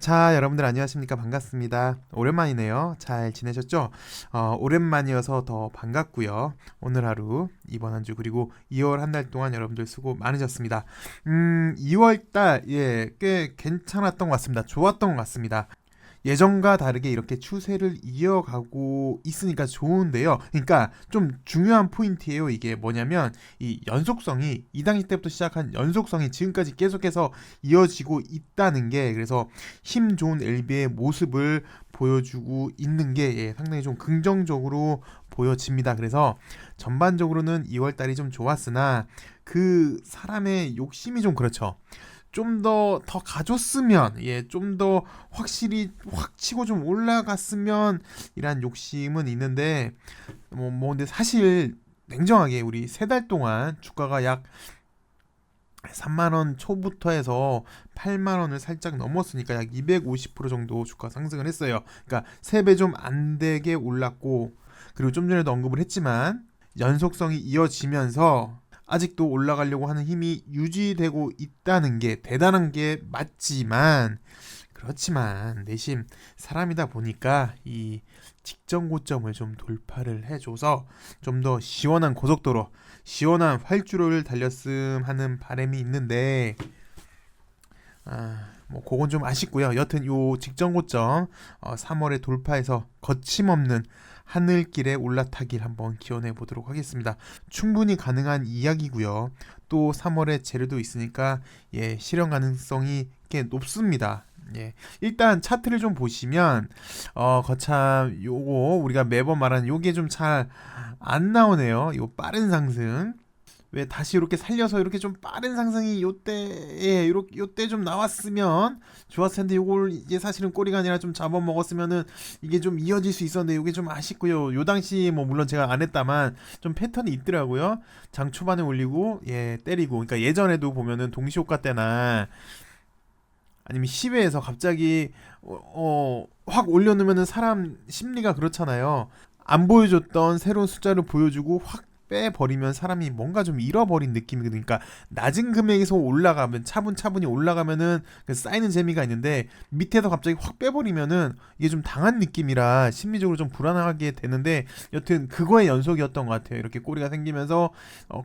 자, 여러분들 안녕하십니까? 반갑습니다. 오랜만이네요. 잘 지내셨죠? 오랜만이어서 더 반갑고요. 오늘 하루, 이번 한 주, 그리고 2월 한 달 동안 여러분들 수고 많으셨습니다. 2월 달, 꽤 괜찮았던 것 같습니다. 좋았던 것 같습니다. 예전과 다르게 이렇게 추세를 이어가고 있으니까 좋은데요. 그러니까 좀 중요한 포인트예요. 이게 뭐냐면 이 연속성이 이 당시 때부터 시작한 연속성이 지금까지 계속해서 이어지고 있다는 게, 그래서 힘 좋은 LB의 모습을 보여주고 있는 게 상당히 좀 긍정적으로 보여집니다. 그래서 전반적으로는 2월 달이 좀 좋았으나 그 사람의 욕심이 좀 그렇죠. 좀 더 가줬으면, 좀 더 확실히 확 치고 좀 올라갔으면 이란 욕심은 있는데, 근데 사실 냉정하게 우리 3달 동안 주가가 약 3만 원 초부터 해서 8만 원을 살짝 넘었으니까 약 250% 정도 주가 상승을 했어요. 그러니까 3배 좀 안 되게 올랐고, 그리고 좀 전에도 언급을 했지만 연속성이 이어지면서 아직도 올라가려고 하는 힘이 유지되고 있다는 게 대단한 게 맞지만, 그렇지만 내심 사람이다 보니까 이 직전 고점을 좀 돌파를 해줘서 좀 더 시원한 고속도로, 시원한 활주로를 달렸음 하는 바람이 있는데, 뭐 그건 좀 아쉽고요. 여튼 요 직전 고점 3월에 돌파해서 거침없는 하늘길에 올라타길 한번 기원해 보도록 하겠습니다. 충분히 가능한 이야기고요. 또 3월에 재료도 있으니까 실현 가능성이 꽤 높습니다. 일단 차트를 좀 보시면 거참 요거 우리가 매번 말하는 요게 좀 잘 안 나오네요. 요 빠른 상승. 왜 다시 이렇게 살려서 이렇게 좀 빠른 상승이 요때에 요때 좀 나왔으면 좋았을 텐데, 요걸 이제 사실은 꼬리가 아니라 좀 잡아먹었으면은 이게 좀 이어질 수 있었는데, 요게 좀 아쉽고요. 요 당시 뭐 물론 제가 안 했다만 좀 패턴이 있더라고요. 장 초반에 올리고 때리고. 그러니까 예전에도 보면은 동시호가 때나 아니면 10회에서 갑자기 확 올려놓으면은 사람 심리가 그렇잖아요. 안 보여줬던 새로운 숫자를 보여주고 확 빼버리면 사람이 뭔가 좀 잃어버린 느낌이거든요. 그러니까 낮은 금액에서 올라가면 차분차분히 올라가면은 그 쌓이는 재미가 있는데, 밑에서 갑자기 확 빼버리면은 이게 좀 당한 느낌이라 심리적으로 좀 불안하게 되는데, 여튼 그거의 연속이었던 것 같아요. 이렇게 꼬리가 생기면서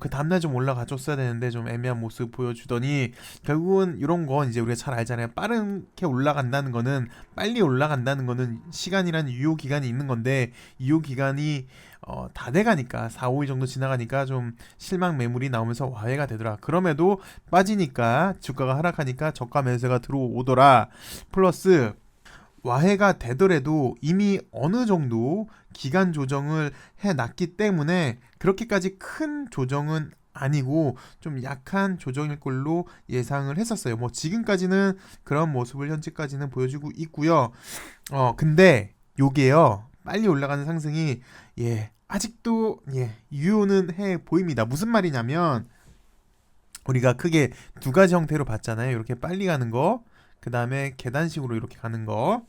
그 다음날 좀 올라가줬어야 되는데 좀 애매한 모습 보여주더니, 결국은 이런 건 이제 우리가 잘 알잖아요. 빠르게 올라간다는 거는, 빨리 올라간다는 거는 시간이란 유효 기간이 있는 건데, 유효 기간이 다 돼가니까 4, 5일 정도 지나가니까 좀 실망 매물이 나오면서 와해가 되더라. 그럼에도 빠지니까 주가가 하락하니까 저가 매수가 들어오더라. 플러스 와해가 되더라도 이미 어느 정도 기간 조정을 해놨기 때문에 그렇게까지 큰 조정은 아니고 좀 약한 조정일 걸로 예상을 했었어요. 뭐 지금까지는 그런 모습을 현재까지는 보여주고 있고요. 근데 요게요, 빨리 올라가는 상승이 아직도 유효는 해 보입니다. 무슨 말이냐면, 우리가 크게 두 가지 형태로 봤잖아요. 이렇게 빨리 가는 거, 그 다음에 계단식으로 이렇게 가는 거.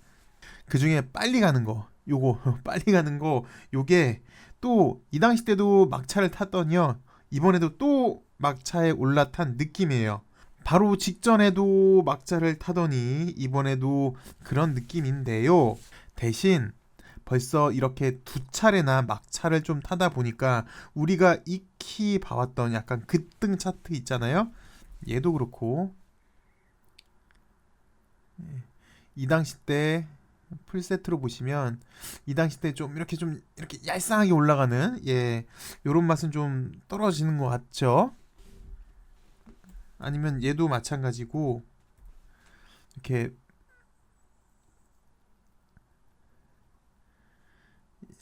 그 중에 빨리 가는 거, 요거 빨리 가는 거, 요게 또 이 당시 때도 막차를 탔더니요, 이번에도 또 막차에 올라탄 느낌이에요. 바로 직전에도 막차를 타더니 이번에도 그런 느낌인데요. 대신 벌써 이렇게 두 차례나 막차를 좀 타다 보니까 우리가 익히 봐왔던 약간 급등 차트 있잖아요. 얘도 그렇고 이 당시 때 풀세트로 보시면 이 당시 때 좀 이렇게 얄쌍하게 올라가는 요런 맛은 좀 떨어지는 것 같죠. 아니면 얘도 마찬가지고 이렇게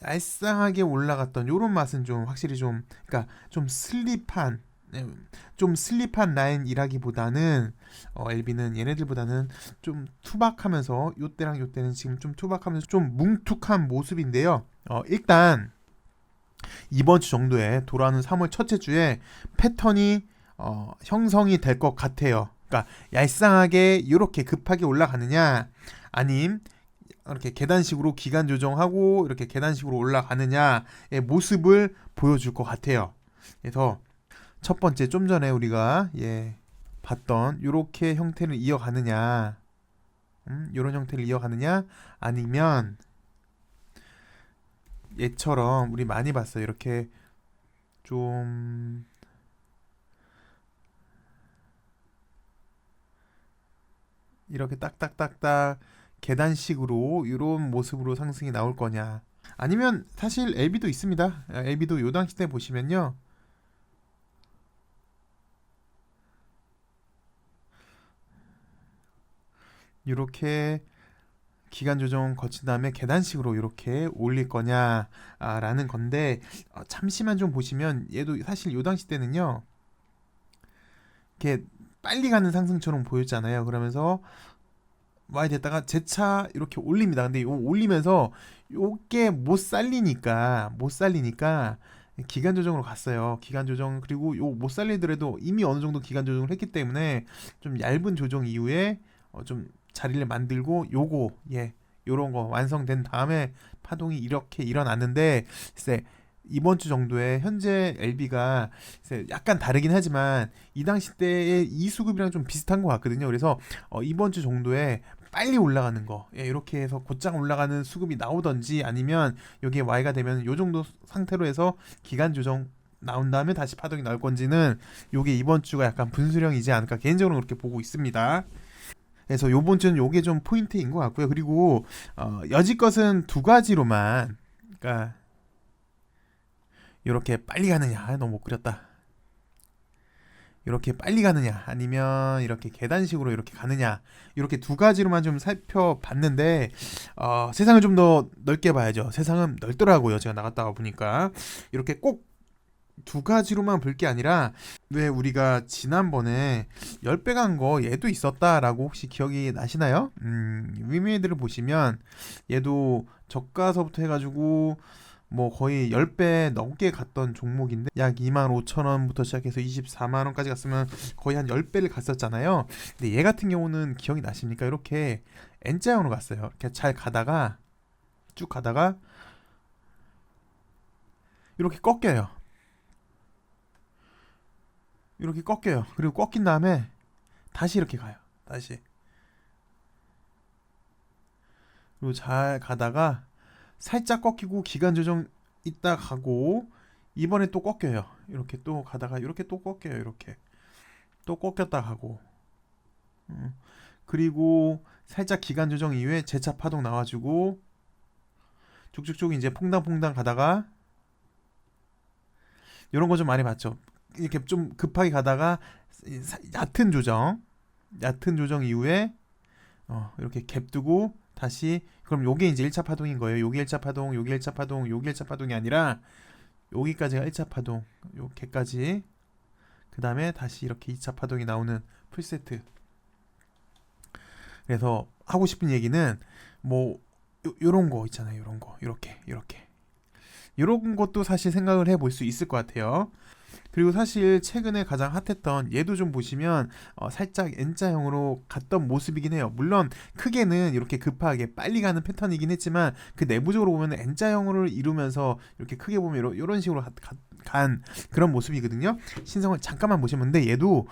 알싸하게 올라갔던 요런 맛은 좀 확실히 좀, 그러니까 예, 좀 슬립한 라인이라기보다는 LB는 얘네들보다는 좀 투박하면서, 요때랑 요때는 지금 좀 투박하면서 좀 뭉툭한 모습인데요. 일단 이번 주 정도에 돌아오는 3월 첫째 주에 패턴이 형성이 될 것 같아요. 그러니까 얄쌍하게 이렇게 급하게 올라가느냐, 아님 이렇게 계단식으로 기간 조정하고 이렇게 계단식으로 올라가느냐의 모습을 보여줄 것 같아요. 그래서 첫 번째, 좀 전에 우리가 봤던 이렇게 형태를 이어가느냐, 이런 형태를 이어가느냐, 아니면 얘처럼 우리 많이 봤어요. 이렇게 좀 이렇게 딱딱딱딱 계단식으로 이런 모습으로 상승이 나올 거냐, 아니면 사실 LB도 있습니다. LB도 요 당시 때 보시면요, 이렇게 기간 조정 거친 다음에 계단식으로 이렇게 올릴 거냐라는 건데, 잠시만 좀 보시면 얘도 사실 요 당시 때는요, 이렇게 빨리 가는 상승처럼 보였잖아요. 그러면서 와야 됐다가 재차 이렇게 올립니다. 근데 요 올리면서 요게 못 살리니까 기간 조정으로 갔어요. 기간 조정, 그리고 요 못 살리더라도 이미 어느 정도 기간 조정을 했기 때문에 좀 얇은 조정 이후에 좀 자리를 만들고 요거 요런 거 완성된 다음에 파동이 이렇게 일어났는데, 글쎄 이번 주 정도에 현재 LB가 약간 다르긴 하지만 이 당시 때의 이 수급이랑 좀 비슷한 것 같거든요. 그래서 이번 주 정도에 빨리 올라가는 거, 이렇게 해서 곧장 올라가는 수급이 나오던지, 아니면 여기에 Y가 되면 요 정도 상태로 해서 기간 조정 나온 다음에 다시 파동이 나올 건지는 요게 이번 주가 약간 분수령이지 않을까 개인적으로 그렇게 보고 있습니다. 그래서 요번 주는 요게 좀 포인트인 것 같고요. 그리고 여지껏은 두 가지로만, 그러니까 이렇게 빨리 가느냐, 너무 못 그렸다, 이렇게 빨리 가느냐, 아니면 이렇게 계단식으로 이렇게 가느냐, 이렇게 두 가지로만 좀 살펴봤는데, 세상을 좀 더 넓게 봐야죠. 세상은 넓더라고요. 제가 나갔다가 보니까 이렇게 꼭 두 가지로만 볼 게 아니라, 왜 우리가 지난번에 10배 간 거 얘도 있었다라고 혹시 기억이 나시나요? 위메이드를 보시면 얘도 저가서부터 해가지고 뭐 거의 10배 넘게 갔던 종목인데, 약 25,000원부터 시작해서 24만원까지 갔으면 거의 한 10배를 갔었잖아요. 근데 얘 같은 경우는 기억이 나십니까? 이렇게 N자형으로 갔어요. 이렇게 잘 가다가, 쭉 가다가 이렇게 꺾여요. 이렇게 꺾여요. 그리고 꺾인 다음에 다시 이렇게 가요. 다시. 그리고 잘 가다가 살짝 꺾이고 기간 조정 있다 가고, 이번에 또 꺾여요. 이렇게 또 가다가 이렇게 또 꺾여요. 이렇게 또 꺾였다 가고, 그리고 살짝 기간 조정 이후에 재차 파동 나와주고 쭉쭉쭉 이제 퐁당퐁당 가다가, 이런 거 좀 많이 봤죠. 이렇게 좀 급하게 가다가 얕은 조정 이후에 이렇게 갭 두고 다시, 그럼 요게 이제 1차 파동인 거예요. 요게 1차 파동, 요게 1차 파동, 요게 1차 파동이 아니라 여기까지가 1차 파동, 요게까지. 그 다음에 다시 이렇게 2차 파동이 나오는 풀세트. 그래서 하고 싶은 얘기는 뭐 요런 거 있잖아요. 요런 거 이렇게 요런 것도 사실 생각을 해볼 수 있을 것 같아요. 그리고 사실 최근에 가장 핫했던 얘도 좀 보시면 살짝 N자형으로 갔던 모습이긴 해요. 물론 크게는 이렇게 급하게 빨리 가는 패턴이긴 했지만, 그 내부적으로 보면 N자형으로 이루면서 이렇게 크게 보면 이런 식으로 간 그런 모습이거든요. 신성을 잠깐만 보시면, 근데 얘도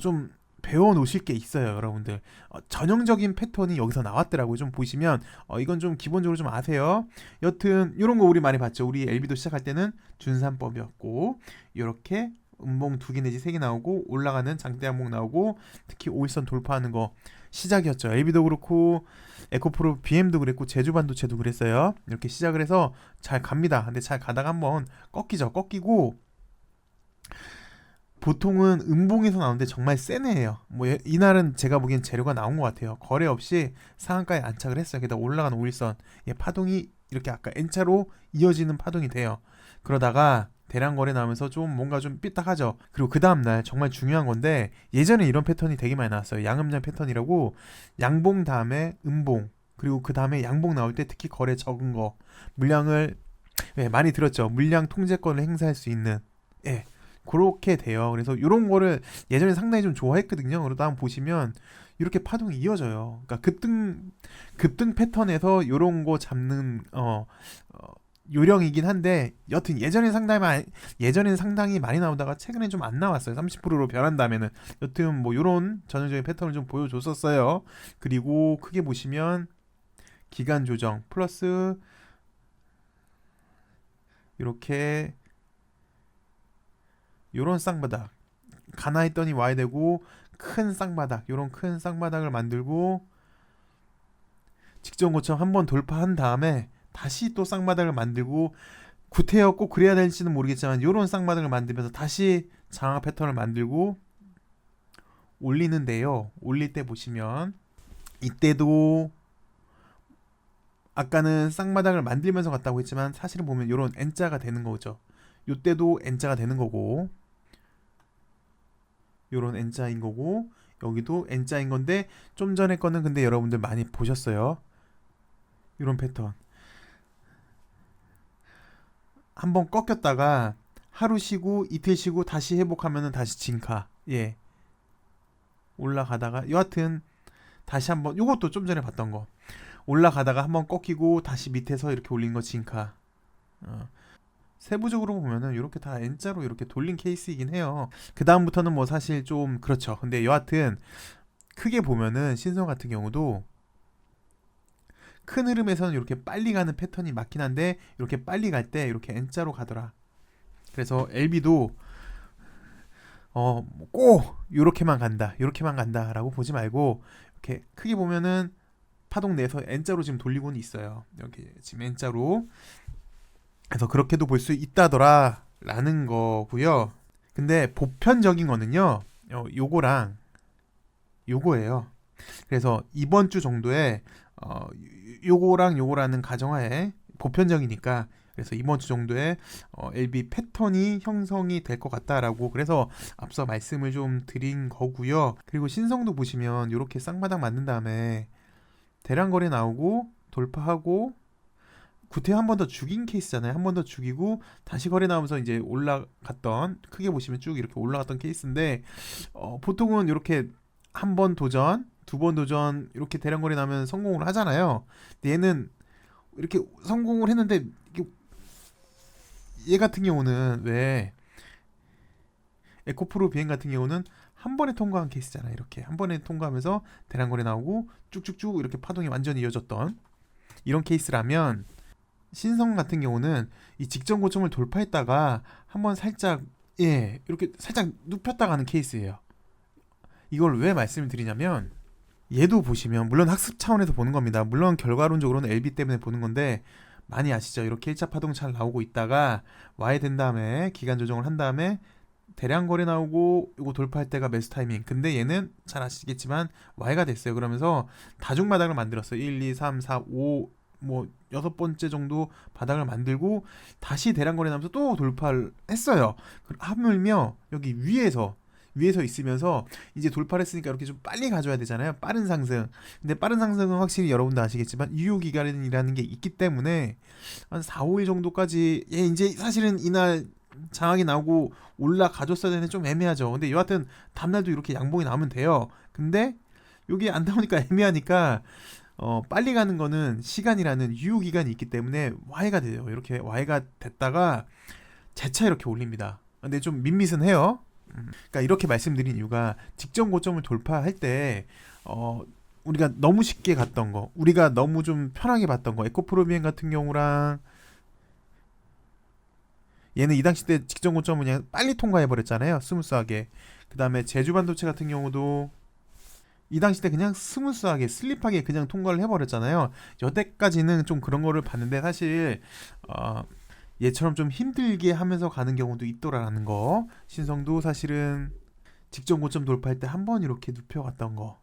좀 배워 놓으실 게 있어요, 여러분들. 전형적인 패턴이 여기서 나왔더라고요. 좀 보시면 이건 좀 기본적으로 좀 아세요. 여튼 이런 거 우리 많이 봤죠. 우리 LB도 시작할 때는 준삼법이었고, 이렇게 음봉 2개 내지 3개 나오고 올라가는 장대 항목 나오고, 특히 5일선 돌파하는 거 시작이었죠. LB도 그렇고 에코프로 BM도 그랬고 제주 반도체도 그랬어요. 이렇게 시작을 해서 잘 갑니다. 근데 잘 가다가 한번 꺾이고, 보통은 음봉에서 나오는데 정말 센 애예요. 뭐 이날은 제가 보기엔 재료가 나온 것 같아요. 거래 없이 상한가에 안착을 했어요. 게다가 올라가는 5일선 파동이 이렇게 아까 N자로 이어지는 파동이 돼요. 그러다가 대량 거래 나오면서 좀 뭔가 좀 삐딱하죠. 그리고 그 다음날 정말 중요한 건데, 예전에 이런 패턴이 되게 많이 나왔어요. 양음장 패턴이라고, 양봉 다음에 음봉, 그리고 그 다음에 양봉 나올 때 특히 거래 적은 거, 물량을 많이 들었죠. 물량 통제권을 행사할 수 있는, 그렇게 돼요. 그래서 이런 거를 예전에 상당히 좀 좋아했거든요. 그러다 한번 보시면 이렇게 파동이 이어져요. 그러니까 급등 패턴에서 이런 거 잡는 요령이긴 한데 여튼 예전에는 상당히 많이 나오다가 최근에 좀 안 나왔어요. 30%로 변한 다음에는 여튼 뭐 요런 전형적인 패턴을 좀 보여줬었어요. 그리고 크게 보시면 기간 조정 플러스 이렇게 요런 쌍바닥 가나했더니 와야 되고 큰 쌍바닥 요런 큰 쌍바닥을 만들고 직전 고점 한번 돌파한 다음에 다시 또 쌍바닥을 만들고 구태여 꼭 그래야 될지는 모르겠지만 요런 쌍바닥을 만들면서 다시 장악 패턴을 만들고 올리는데요. 올릴 때 보시면 이때도 아까는 쌍바닥을 만들면서 갔다고 했지만 사실은 보면 요런 N자가 되는 거죠. 요때도 N자가 되는 거고 요런 N자인 거고 여기도 N자인 건데 좀 전에 거는 근데 여러분들 많이 보셨어요. 요런 패턴 한번 꺾였다가 하루 쉬고 이틀 쉬고 다시 회복하면은 다시 진카. 예. 올라가다가 여하튼 다시 한번 요것도 좀 전에 봤던 거 올라가다가 한번 꺾이고 다시 밑에서 이렇게 올린 거 진카. 세부적으로 보면은 이렇게 다 N자로 이렇게 돌린 케이스이긴 해요. 그 다음부터는 뭐 사실 좀 그렇죠. 근데 여하튼 크게 보면은 신성 같은 경우도 큰 흐름에서는 이렇게 빨리 가는 패턴이 맞긴 한데 이렇게 빨리 갈 때 이렇게 N자로 가더라. 그래서 LB도 꼭 요렇게만 간다라고 보지 말고 이렇게 크게 보면은 파동 내에서 N자로 지금 돌리고는 있어요. 여기 지금 N자로. 그래서 그렇게도 볼 수 있다더라 라는 거고요. 근데 보편적인 거는요. 요거랑 요거예요. 그래서 이번 주 정도에 요거랑 요거라는 가정하에 보편적이니까 그래서 이번 주 정도에 LB 패턴이 형성이 될 것 같다라고 그래서 앞서 말씀을 좀 드린 거고요. 그리고 신성도 보시면 이렇게 쌍바닥 맞는 다음에 대량 거래 나오고 돌파하고 구태 한 번 더 죽인 케이스잖아요. 한 번 더 죽이고 다시 거래 나오면서 이제 올라갔던 크게 보시면 쭉 이렇게 올라갔던 케이스인데 보통은 이렇게 한 번 도전, 두 번 도전 이렇게 대량 거래 나면 성공을 하잖아요. 근데 얘는 이렇게 성공을 했는데 얘 같은 경우는 왜 에코프로 비행 같은 경우는 한 번에 통과한 케이스잖아요. 이렇게 한 번에 통과하면서 대량 거래 나오고 쭉쭉쭉 이렇게 파동이 완전히 이어졌던 이런 케이스라면 신성 같은 경우는 이 직전 고점을 돌파했다가 한번 살짝 이렇게 살짝 눕혔다 가는 케이스예요. 이걸 왜 말씀을 드리냐면 얘도 보시면 물론 학습 차원에서 보는 겁니다. 물론 결과론적으로는 LB 때문에 보는 건데 많이 아시죠? 이렇게 1차 파동 잘 나오고 있다가 와야 된 다음에 기간 조정을 한 다음에 대량 거래 나오고 이거 돌파할 때가 매수 타이밍. 근데 얘는 잘 아시겠지만 Y가 됐어요. 그러면서 다중바닥을 만들었어요. 1, 2, 3, 4, 5 뭐 6번째 정도 바닥을 만들고 다시 대량 거래 나면서 또 돌파를 했어요. 하물며 여기 위에서 있으면서 이제 돌파를 했으니까 이렇게 좀 빨리 가져야 되잖아요. 빠른 상승. 근데 빠른 상승은 확실히 여러분도 아시겠지만 유효 기간이라는 게 있기 때문에 한 4, 5일 정도까지 이제 사실은 이날 장악이 나오고 올라가줬어야 되는데 좀 애매하죠. 근데 여하튼 다음날도 이렇게 양봉이 나오면 돼요. 근데 여기 안 나오니까 애매하니까 빨리 가는 거는 시간이라는 유효 기간이 있기 때문에 Y가 돼요. 이렇게 Y가 됐다가 재차 이렇게 올립니다. 근데 좀 밋밋은 해요. 그러니까 이렇게 말씀드린 이유가 직전 고점을 돌파할 때 우리가 너무 쉽게 갔던 거, 우리가 너무 좀 편하게 봤던 거, 에코프로비엔 같은 경우랑 얘는 이 당시 때 직전 고점을 그냥 빨리 통과해 버렸잖아요. 스무스하게. 그 다음에 제주반도체 같은 경우도 이 당시 때 그냥 스무스하게 슬립하게 그냥 통과를 해버렸잖아요. 여태까지는 좀 그런 거를 봤는데 사실 얘처럼 좀 힘들게 하면서 가는 경우도 있더라라는 거. 신성도 사실은 직전 고점 돌파할 때 한 번 이렇게 눕혀갔던 거.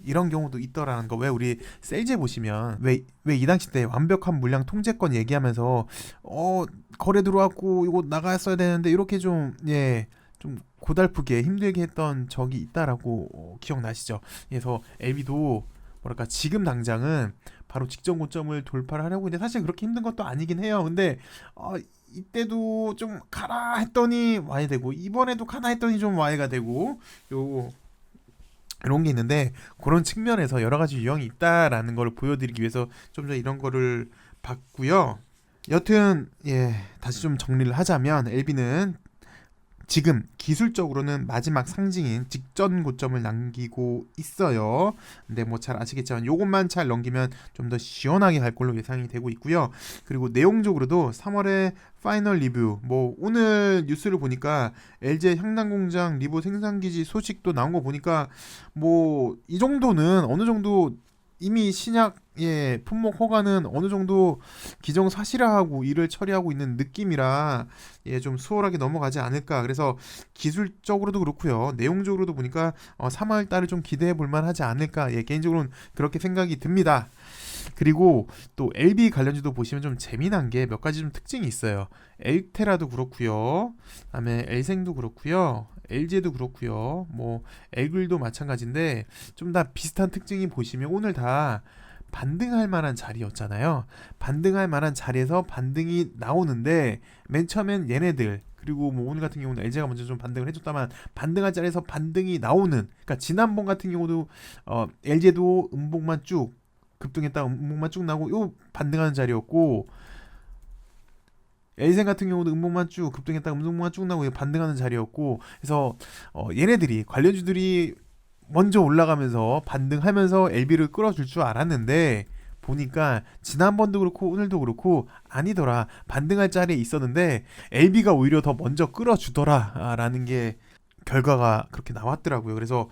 이런 경우도 있더라는 거. 왜 우리 셀제 보시면 왜 이 당시 때 완벽한 물량 통제권 얘기하면서 거래 들어왔고 이거 나갔어야 되는데 이렇게 좀 고달프게 힘들게 했던 적이 있다라고 기억나시죠? 그래서 LB도 뭐랄까 지금 당장은 바로 직전 고점을 돌파를 하려고 했는데 사실 그렇게 힘든 것도 아니긴 해요. 근데 이때도 좀 가라 했더니 와야 되고 이번에도 가나 했더니 좀 와야가 되고 이런 게 있는데 그런 측면에서 여러 가지 유형이 있다라는 걸 보여드리기 위해서 좀 더 이런 거를 봤고요. 여튼 다시 좀 정리를 하자면 LB는 지금 기술적으로는 마지막 상징인 직전 고점을 남기고 있어요. 근데 뭐 잘 아시겠지만 요것만 잘 넘기면 좀 더 시원하게 갈 걸로 예상이 되고 있고요. 그리고 내용적으로도 3월에 파이널 리뷰, 뭐 오늘 뉴스를 보니까 LG 향당공장 리보 생산기지 소식도 나온 거 보니까 뭐 이 정도는 어느 정도 이미 신약의 품목 허가는 어느 정도 기정사실화하고 일을 처리하고 있는 느낌이라 좀 수월하게 넘어가지 않을까. 그래서 기술적으로도 그렇고요. 내용적으로도 보니까 3월 달을 좀 기대해 볼 만하지 않을까. 개인적으로는 그렇게 생각이 듭니다. 그리고 또 LB 관련주도 보시면 좀 재미난 게 몇 가지 좀 특징이 있어요. 엘테라도 그렇고요. 그다음에 엘생도 그렇고요. LG도 그렇고요. 뭐 엘글도 마찬가지인데 좀 다 비슷한 특징이 보시면 오늘 다 반등할 만한 자리였잖아요. 반등할 만한 자리에서 반등이 나오는데 맨 처음엔 얘네들 그리고 뭐 오늘 같은 경우는 LG가 먼저 좀 반등을 해줬다만 반등할 자리에서 반등이 나오는 그러니까 지난번 같은 경우도 LG도 음봉만 쭉 급등했다 음봉만 쭉 나오고 요 반등하는 자리였고 엘생 같은 경우도 음봉만 쭉 급등했다가 음봉만 쭉 나오고 반등하는 자리였고 그래서 얘네들이 관련주들이 먼저 올라가면서 반등하면서 LB를 끌어줄 줄 알았는데 보니까 지난번도 그렇고 오늘도 그렇고 아니더라. 반등할 자리에 있었는데 LB가 오히려 더 먼저 끌어주더라 라는 게 결과가 그렇게 나왔더라고요. 그래서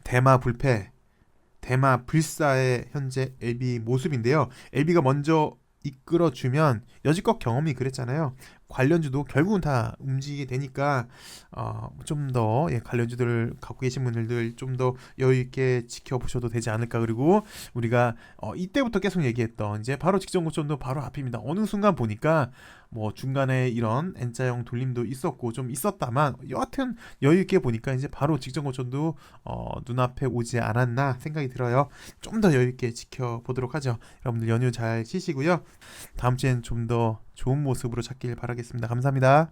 대마 불패 대마 불사의 현재 LB 모습인데요. LB가 먼저 이끌어주면 여지껏 경험이 그랬잖아요. 관련주도 결국은 다 움직이게 되니까 좀 더 관련주들을 갖고 계신 분들 좀 더 여유 있게 지켜보셔도 되지 않을까. 그리고 우리가 이때부터 계속 얘기했던 이제 바로 직전 고점도 바로 앞입니다. 어느 순간 보니까 뭐 중간에 이런 N자형 돌림도 있었고 좀 있었다만 여하튼 여유 있게 보니까 이제 바로 직전 고점도 눈앞에 오지 않았나 생각이 들어요. 좀 더 여유 있게 지켜보도록 하죠. 여러분들 연휴 잘 쉬시고요. 다음 주엔 좀 더 좋은 모습으로 찾길 바라겠습니다. 감사합니다.